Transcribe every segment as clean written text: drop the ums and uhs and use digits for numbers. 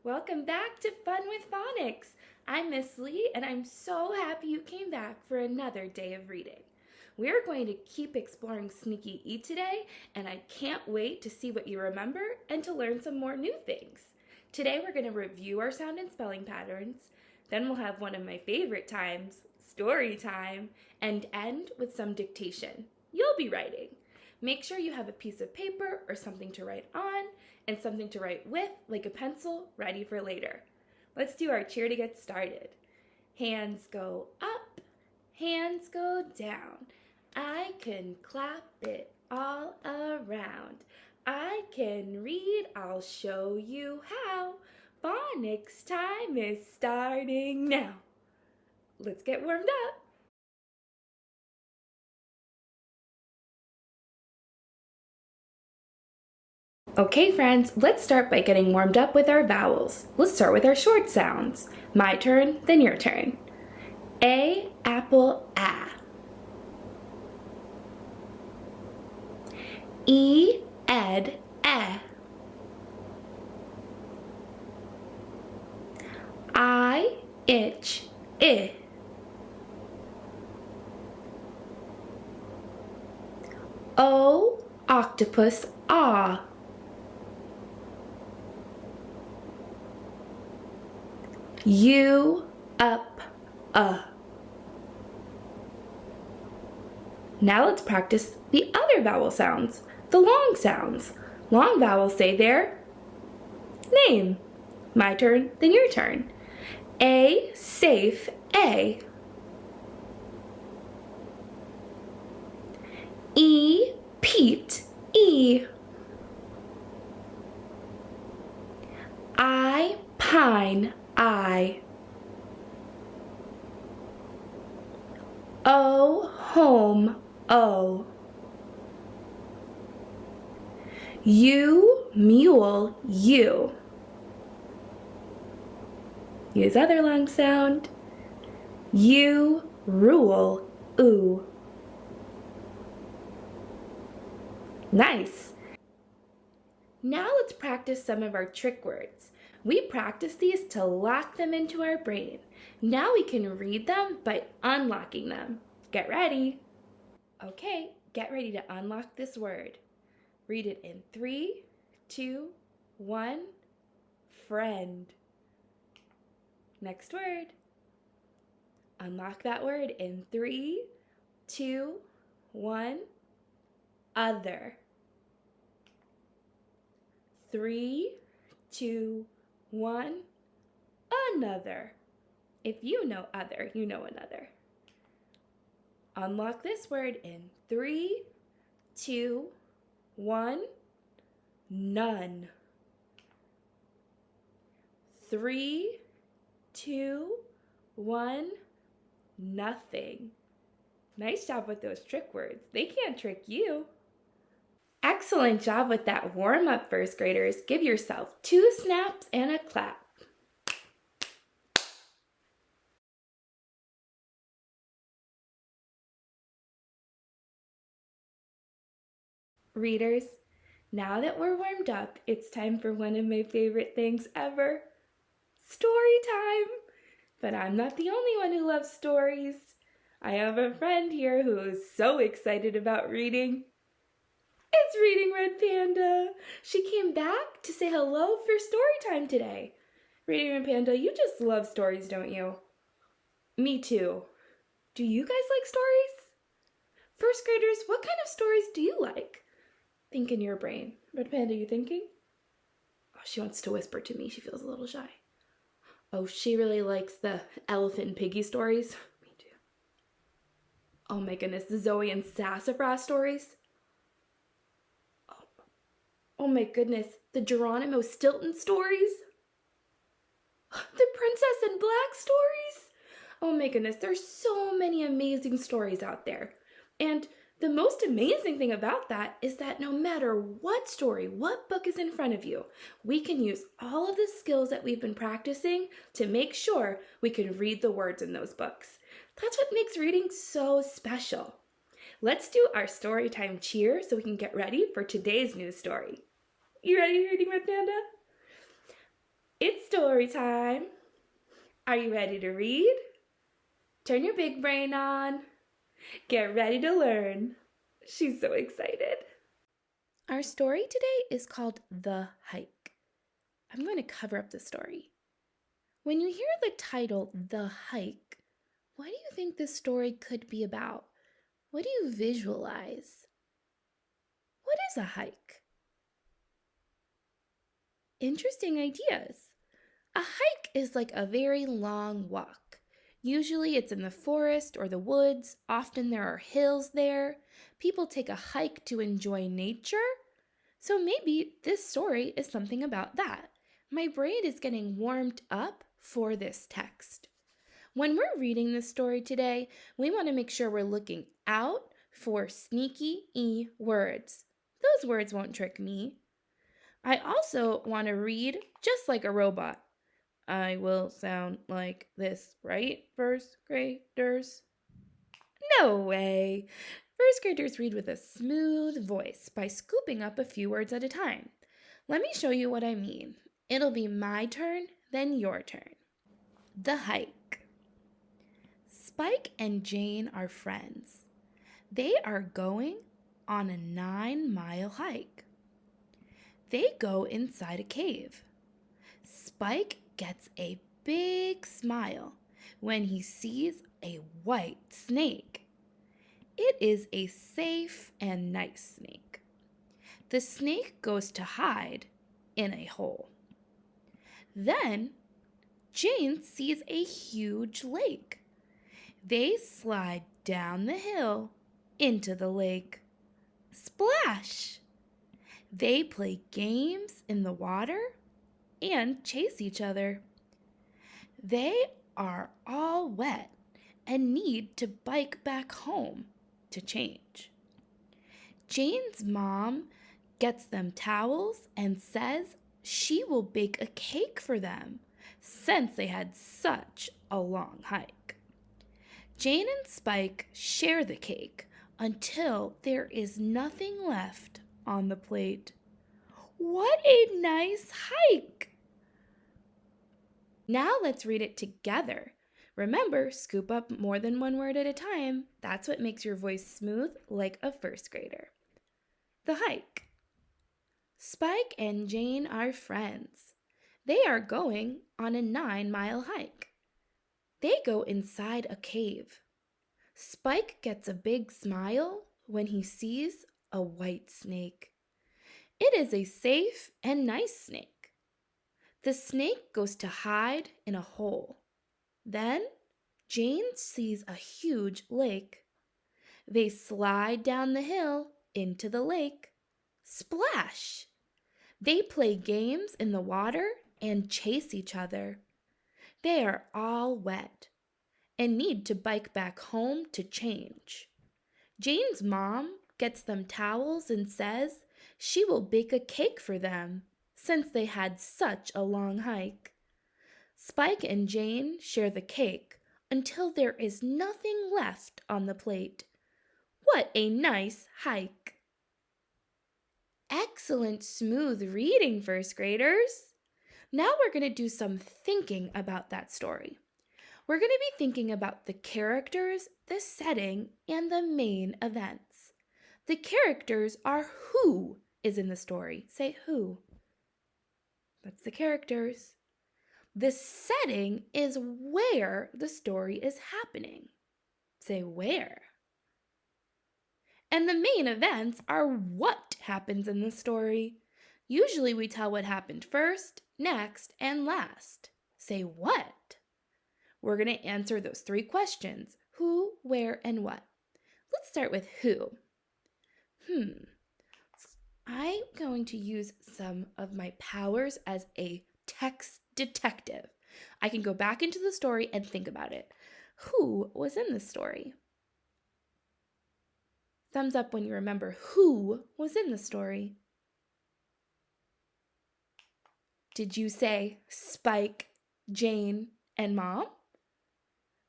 Welcome back to Fun with Phonics. I'm Miss Lee, and I'm so happy you came back for another day of reading. We're going to keep exploring Sneaky E today, and I can't wait to see what you remember and to learn some more new things. Today we're going to review our sound and spelling patterns, then we'll have one of my favorite times, story time, and end with some dictation. You'll be writing. Make sure you have a piece of paper or something to write on and something to write with, like a pencil, ready for later. Let's do our cheer to get started. Hands go up, hands go down. I can clap it all around. I can read, I'll show you how. Phonics time is starting now. Let's get warmed up. Okay friends, let's start by getting warmed up with our vowels. Let's start with our short sounds. My turn, then your turn. A, apple, A. E, ed, E. I, itch, I. O, octopus, ah. U, up, Now let's practice the other vowel sounds, the long sounds. Long vowels say their name. My turn, then your turn. A, safe, A. E, Pete, E. I, pine, I. O, home, O. U, mule, U. Use other long sound. U, rule, oo. Nice. Now let's practice some of our trick words. We practice these to lock them into our brain. Now we can read them by unlocking them. Get ready. Okay, get ready to unlock this word. Read it in 3, 2, 1, friend. Next word. Unlock that word in 3, 2, 1, other. 3, 2, 1, another. If you know other, you know another. Unlock this word in 3, 2, 1, none. 3, 2, 1, nothing. Nice job with those trick words. They can't trick you. Excellent job with that warm-up, first graders. Give yourself 2 snaps and a clap. Readers, now that we're warmed up, it's time for one of my favorite things ever, story time. But I'm not the only one who loves stories. I have a friend here who is so excited about reading. It's Reading Red Panda. She came back to say hello for story time today. Reading Red Panda, you just love stories, don't you? Me too. Do you guys like stories? First graders, what kind of stories do you like? Think in your brain. Red Panda, you thinking? Oh, she wants to whisper to me. She feels a little shy. Oh, she really likes the elephant and piggy stories. Me too. Oh my goodness, the Zoe and Sassafras stories. Oh my goodness, the Geronimo Stilton stories. The Princess in Black stories. Oh my goodness, there's so many amazing stories out there. And the most amazing thing about that is that no matter what story, what book is in front of you, we can use all of the skills that we've been practicing to make sure we can read the words in those books. That's what makes reading so special. Let's do our story time cheer so we can get ready for today's news story. You ready, Reading with Panda? It's story time. Are you ready to read? Turn your big brain on. Get ready to learn. She's so excited. Our story today is called The Hike. I'm going to cover up the story. When you hear the title, The Hike, what do you think this story could be about? What do you visualize? What is a hike? Interesting ideas. A hike is like a very long walk. Usually it's in the forest or the woods. Often there are hills there. People take a hike to enjoy nature. So maybe this story is something about that. My brain is getting warmed up for this text. When we're reading this story today, we want to make sure we're looking out for sneaky E words. Those words won't trick me. I also want to read just like a robot. I will sound like this, right, first graders? No way! First graders read with a smooth voice by scooping up a few words at a time. Let me show you what I mean. It'll be my turn, then your turn. The hike. Spike and Jane are friends. They are going on a 9-mile hike. They go inside a cave. Spike gets a big smile when he sees a white snake. It is a safe and nice snake. The snake goes to hide in a hole. Then Jane sees a huge lake. They slide down the hill into the lake. Splash! They play games in the water and chase each other. They are all wet and need to bike back home to change. Jane's mom gets them towels and says she will bake a cake for them since they had such a long hike. Jane and Spike share the cake until there is nothing left on the plate. What a nice hike! Now let's read it together. Remember, scoop up more than one word at a time. That's what makes your voice smooth like a first grader. The hike. Spike and Jane are friends. They are going on a 9-mile hike. They go inside a cave. Spike gets a big smile when he sees a white snake. It is a safe and nice snake. The snake goes to hide in a hole. Then Jane sees a huge lake. They slide down the hill into the lake. Splash! They play games in the water and chase each other. They are all wet and need to bike back home to change. Jane's mom gets them towels and says she will bake a cake for them since they had such a long hike. Spike and Jane share the cake until there is nothing left on the plate. What a nice hike! Excellent smooth reading, first graders. Now we're going to do some thinking about that story. We're going to be thinking about the characters, the setting, and the main events. The characters are who is in the story. Say who. That's the characters. The setting is where the story is happening. Say where. And the main events are what happens in the story. Usually we tell what happened first, next, and last. Say what. We're going to answer those 3 questions: who, where, and what. Let's start with who. I'm going to use some of my powers as a text detective. I can go back into the story and think about it. Who was in the story? Thumbs up when you remember who was in the story. Did you say Spike, Jane, and Mom?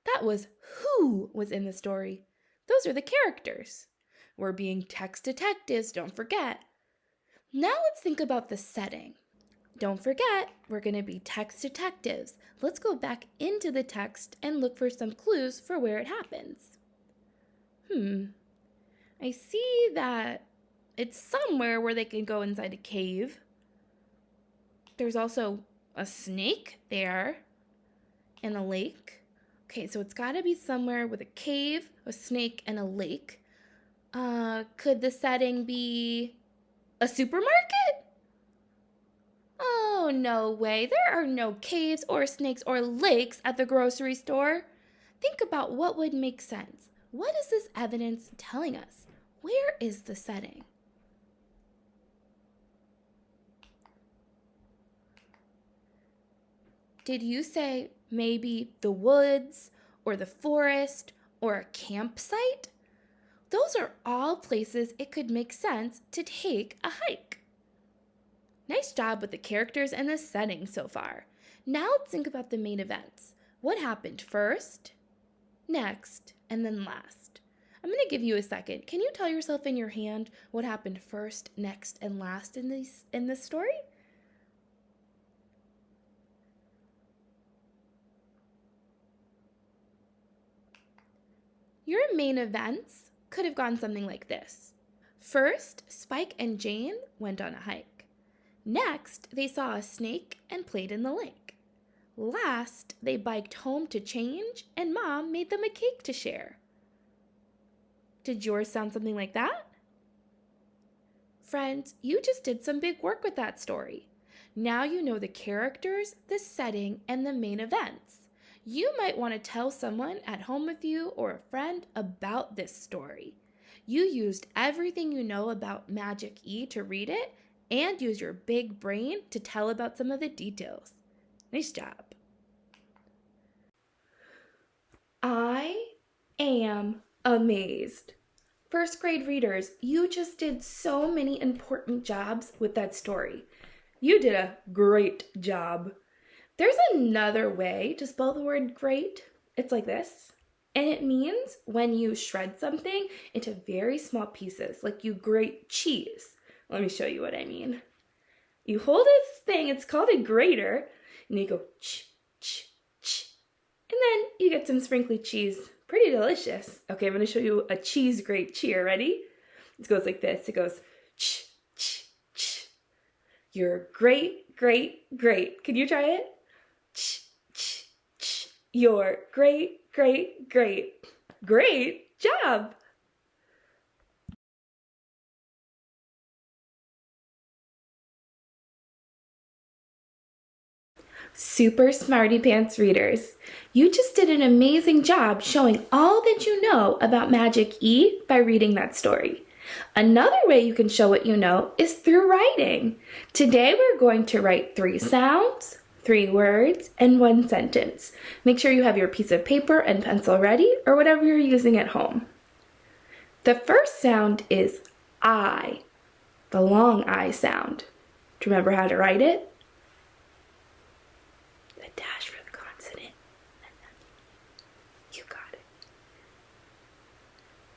That was who was in the story. Those are the characters. We're being text detectives, don't forget. Now let's think about the setting. Don't forget, we're going to be text detectives. Let's go back into the text and look for some clues for where it happens. I see that it's somewhere where they can go inside a cave. There's also a snake there and a lake. Okay, so it's got to be somewhere with a cave, a snake, and a lake. Could the setting be a supermarket? Oh, no way. There are no caves or snakes or lakes at the grocery store. Think about what would make sense. What is this evidence telling us? Where is the setting? Did you say maybe the woods or the forest or a campsite? Those are all places it could make sense to take a hike. Nice job with the characters and the setting so far. Now let's think about the main events. What happened first, next, and then last? I'm going to give you a second. Can you tell yourself in your hand what happened first, next, and last in this story? Your main events could have gone something like this. First, Spike and Jane went on a hike. Next, they saw a snake and played in the lake. Last, they biked home to change and Mom made them a cake to share. Did yours sound something like that? Friends, you just did some big work with that story. Now you know the characters, the setting, and the main events. You might want to tell someone at home with you or a friend about this story. You used everything you know about Magic E to read it and use your big brain to tell about some of the details. Nice job. I am amazed. First grade readers, you just did so many important jobs with that story. You did a great job. There's another way to spell the word great. It's like this. And it means when you shred something into very small pieces, like you grate cheese. Let me show you what I mean. You hold this thing, it's called a grater, and you go ch, ch, ch. And then you get some sprinkly cheese. Pretty delicious. Okay, I'm going to show you a cheese grate cheer. Ready? It goes like this. It goes ch, ch, ch. You're great, great, great. Can you try it? Ch, ch, ch. You're great, great, great. Great job. Super smarty pants readers. You just did an amazing job showing all that you know about Magic E by reading that story. Another way you can show what you know is through writing. Today we're going to write 3 sounds, 3 words, and 1 sentence. Make sure you have your piece of paper and pencil ready or whatever you're using at home. The first sound is I, the long I sound. Do you remember how to write it? Dash for the consonant. You got it.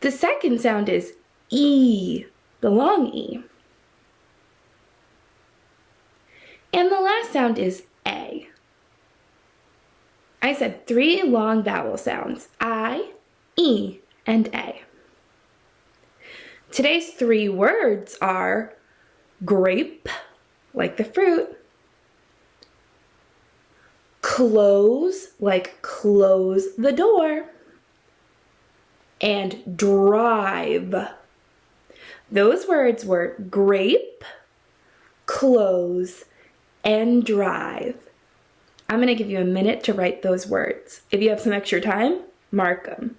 The second sound is E, the long E. And the last sound is A. I said 3 long vowel sounds, I, E, and A. Today's 3 words are grape, like the fruit, close, like close the door, and drive. Those words were grape, close, and drive. I'm going to give you a minute to write those words. If you have some extra time, mark them.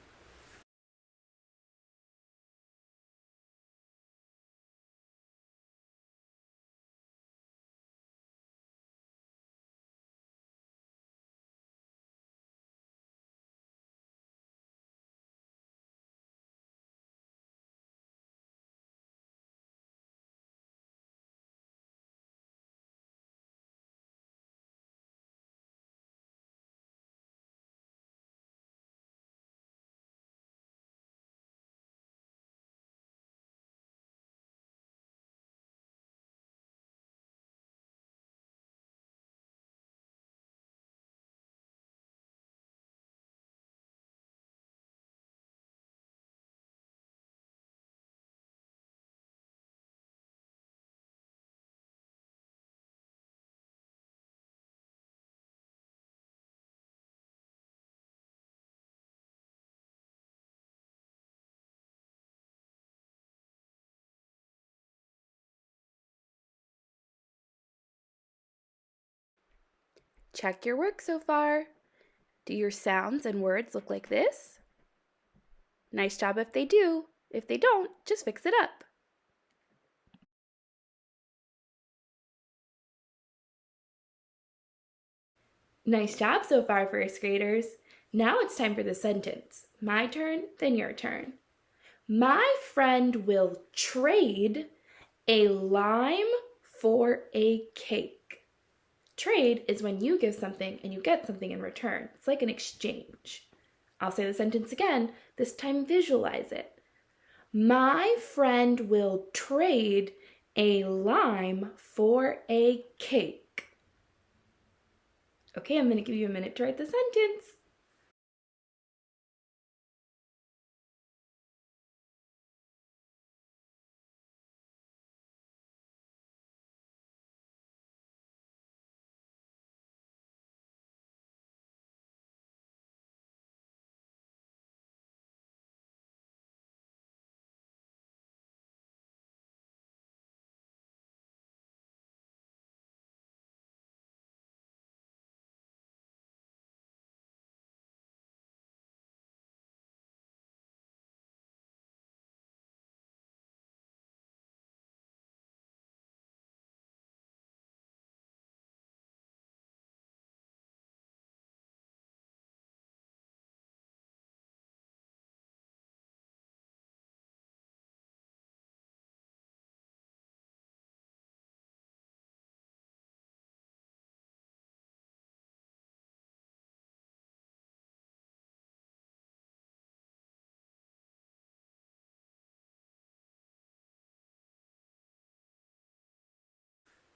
Check your work so far. Do your sounds and words look like this? Nice job if they do. If they don't, just fix it up. Nice job so far, first graders. Now it's time for the sentence. My turn, then your turn. My friend will trade a lime for a cake. Trade is when you give something and you get something in return. It's like an exchange. I'll say the sentence again. This time visualize it. My friend will trade a lime for a cake. Okay, I'm going to give you a minute to write the sentence.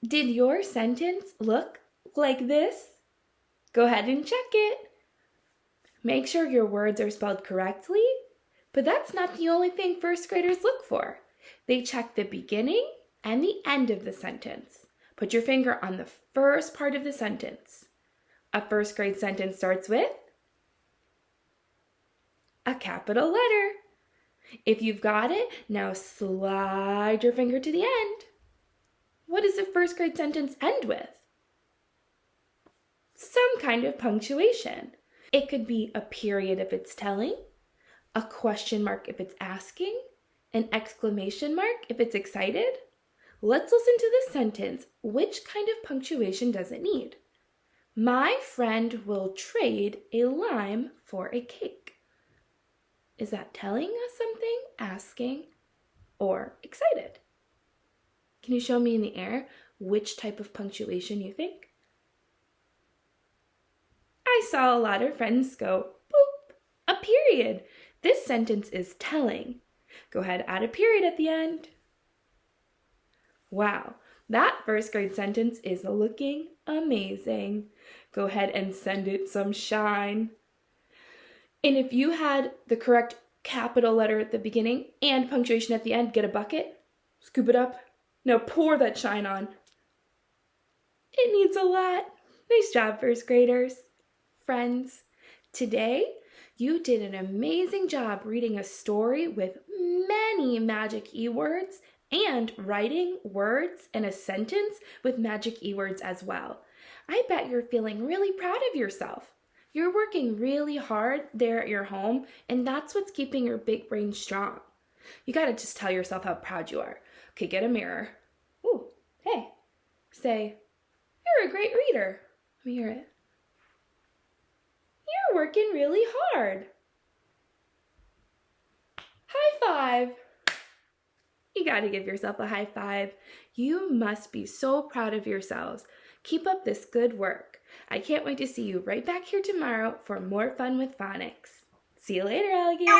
Did your sentence look like this? Go ahead and check it. Make sure your words are spelled correctly, but that's not the only thing first graders look for. They check the beginning and the end of the sentence. Put your finger on the first part of the sentence. A first grade sentence starts with a capital letter. If you've got it, now slide your finger to the end. What does a first grade sentence end with? Some kind of punctuation. It could be a period if it's telling, a question mark if it's asking, an exclamation mark if it's excited. Let's listen to this sentence. Which kind of punctuation does it need? My friend will trade a lime for a cake. Is that telling us something, asking, or excited? Can you show me in the air which type of punctuation you think? I saw a lot of friends go, boop, a period. This sentence is telling. Go ahead, add a period at the end. Wow, that first grade sentence is looking amazing. Go ahead and send it some shine. And if you had the correct capital letter at the beginning and punctuation at the end, get a bucket, scoop it up. Now pour that shine on. It needs a lot. Nice job, first graders. Friends, today you did an amazing job reading a story with many magic E-words and writing words in a sentence with magic E-words as well. I bet you're feeling really proud of yourself. You're working really hard there at your home, and that's what's keeping your big brain strong. You gotta just tell yourself how proud you are. Okay, get a mirror. Ooh, hey. Say, you're a great reader. Let me hear it. You're working really hard. High five. You gotta give yourself a high five. You must be so proud of yourselves. Keep up this good work. I can't wait to see you right back here tomorrow for more fun with phonics. See you later, alligator.